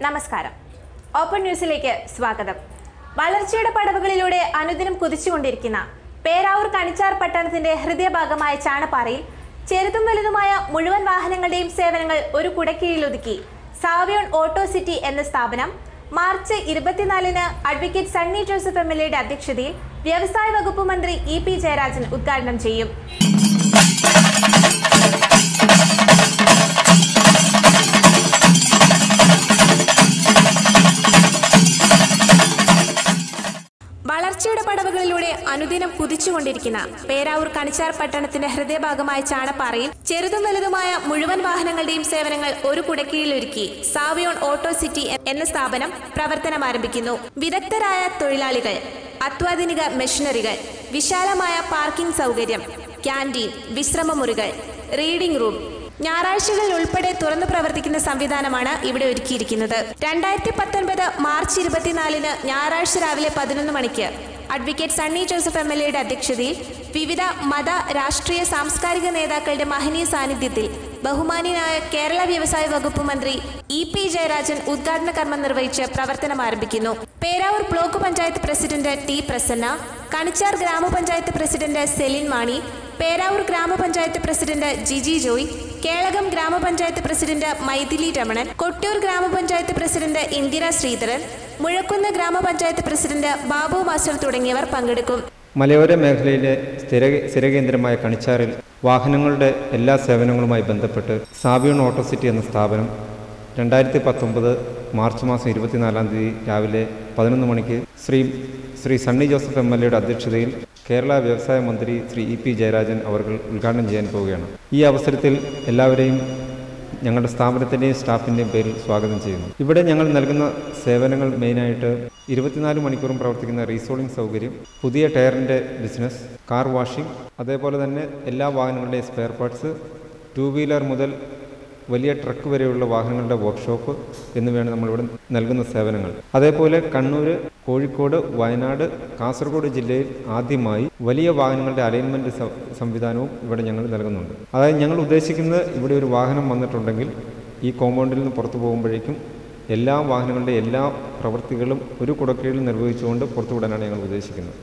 നമസ്കാരം. ഓപ്പൺ ന്യൂസിലേക്ക് സ്വാഗതം. വളർച്ചയുടെ പടവുകളിലൂടെ അനുദിനം കുതിച്ചുകൊണ്ടിരിക്കുന്ന പേരാവൂർ കണിച്ചാർ പട്ടണത്തിന്റെ ഹൃദയഭാഗമായ ചാണപ്പാറയിൽ ചെറുതും വലുതുമായ മുഴുവൻ വാഹനങ്ങളുടെയും സേവനങ്ങൾ ഒരു കുടക്കീഴിലൊതുക്കി സാവിയോൺ ഓട്ടോ സിറ്റി എന്ന സ്ഥാപനം മാർച്ച് 24-ന് അഡ്വക്കേറ്റ് സണ്ണി ജോസഫ് MLAയുടെ അധ്യക്ഷതയിൽ വ്യവസായ വകുപ്പ് മന്ത്രി EP ജയരാജൻ ഉദ്ഘാടനം ചെയ്യും. വളർച്ചയുടെ പടവുകളിലൂടെ അനുദിനം കുതിച്ചുകൊണ്ടിരിക്കുന്ന പേരാവൂർ കണിച്ചാർ പട്ടണത്തിന്റെ ഹൃദയഭാഗമായ ചാണപ്പാറയിൽ ചെറുതും വലുതുമായ മുഴുവൻ വാഹനങ്ങളുടെയും സേവനങ്ങൾ ഒരു കുടക്കീഴിലൊരുക്കി സാവിയോൺ ഓട്ടോ സിറ്റി എന്ന സ്ഥാപനം പ്രവർത്തനം ആരംഭിക്കുന്നു. വിദഗ്ധരായ തൊഴിലാളികൾ, അത്യാധുനിക മെഷീനറികൾ, വിശാലമായ പാർക്കിംഗ് സൗകര്യം, ക്യാന്റീൻ, വിശ്രമമുറികൾ, റീഡിംഗ് റൂം, ഞായറാഴ്ചകളിൽ ഉൾപ്പെടെ തുറന്നു പ്രവർത്തിക്കുന്ന സംവിധാനമാണ് ഇവിടെ ഒരുക്കിയിരിക്കുന്നത്. 2019 മാർച്ച് 24-ന് ഞായറാഴ്ച രാവിലെ 11 മണിക്ക് അഡ്വക്കേറ്റ് സണ്ണി ജോസഫ് MLAയുടെ അധ്യക്ഷതയിൽ വിവിധ മത, രാഷ്ട്രീയ, സാംസ്കാരിക നേതാക്കളുടെ മഹനീയ സാന്നിധ്യത്തിൽ ബഹുമാന്യനായ കേരള വ്യവസായ വകുപ്പ് മന്ത്രി EP ജയരാജൻ ഉദ്ഘാടന കർമ്മം നിർവഹിച്ച് പ്രവർത്തനം ആരംഭിക്കുന്നു. Peravoor block panchayat president T Prasanna, Kanichar ഗ്രാമപഞ്ചായത്ത് പ്രസിഡന്റ് സെലിൻ മാണി, പേരാവൂർ ഗ്രാമപഞ്ചായത്ത് പ്രസിഡന്റ് ജിജി ജോയ്, കേളകം ഗ്രാമപഞ്ചായത്ത് പ്രസിഡന്റ് മൈഥിലി രമണൻ, കൊട്ടിയൂർ ഗ്രാമപഞ്ചായത്ത് പ്രസിഡന്റ് ഇന്ദിര ശ്രീധരൻ, മുഴക്കുന്ന് ഗ്രാമപഞ്ചായത്ത് പ്രസിഡന്റ് ബാബു മാസ്റ്റർ തുടങ്ങിയവർ പങ്കെടുക്കും. മലയോര മേഖലയിലെ സ്ഥിരകേന്ദ്രമായ കണിച്ചാറിൽ വാഹനങ്ങളുടെ എല്ലാ സേവനങ്ങളുമായി ബന്ധപ്പെട്ട് സാവിയോൺ ഓട്ടോ സിറ്റി എന്ന സ്ഥാപനം 2019 മാർച്ച് മാസം 24-ാം തീയതി രാവിലെ 11 മണിക്ക് ശ്രീ സണ്ണി ജോസഫ് MLAയുടെ അധ്യക്ഷതയിൽ കേരള വ്യവസായ മന്ത്രി ശ്രീ EP ജയരാജൻ അവർ ഉദ്ഘാടനം ചെയ്യാൻ പോവുകയാണ്. ഈ അവസരത്തിൽ എല്ലാവരെയും ഞങ്ങളുടെ സ്ഥാപനത്തിൻ്റെയും സ്റ്റാഫിൻ്റെയും പേരിൽ സ്വാഗതം ചെയ്യുന്നു. ഇവിടെ ഞങ്ങൾ നൽകുന്ന സേവനങ്ങൾ മെയിനായിട്ട് 24 മണിക്കൂറും പ്രവർത്തിക്കുന്ന റീസോളിംഗ് സൗകര്യം, പുതിയ ടയറിൻ്റെ ബിസിനസ്, കാർ വാഷിംഗ്, അതേപോലെ തന്നെ എല്ലാ വാഹനങ്ങളുടെയും സ്പെയർ പാർട്സ്, 2 വീലർ മുതൽ വലിയ ട്രക്ക് വരെയുള്ള വാഹനങ്ങളുടെ വർക്ക്ഷോപ്പ് എന്നിവയാണ് നമ്മളിവിടെ നൽകുന്ന സേവനങ്ങൾ. അതേപോലെ കണ്ണൂർ, കോഴിക്കോട്, വയനാട്, കാസർഗോഡ് ജില്ലയിൽ ആദ്യമായി വലിയ വാഹനങ്ങളുടെ അലൈൻമെൻറ്റ് സംവിധാനവും ഇവിടെ ഞങ്ങൾ നൽകുന്നുണ്ട്. അതായത് ഞങ്ങൾ ഉദ്ദേശിക്കുന്നത് ഇവിടെ ഒരു വാഹനം വന്നിട്ടുണ്ടെങ്കിൽ ഈ കോമ്പൗണ്ടിൽ നിന്ന് പുറത്തു പോകുമ്പോഴേക്കും എല്ലാ വാഹനങ്ങളുടെ എല്ലാ പ്രവൃത്തികളും ഒരു കുടക്കീഴിൽ നിർവഹിച്ചുകൊണ്ട് പുറത്തുവിടാനാണ് ഞങ്ങൾ ഉദ്ദേശിക്കുന്നത്.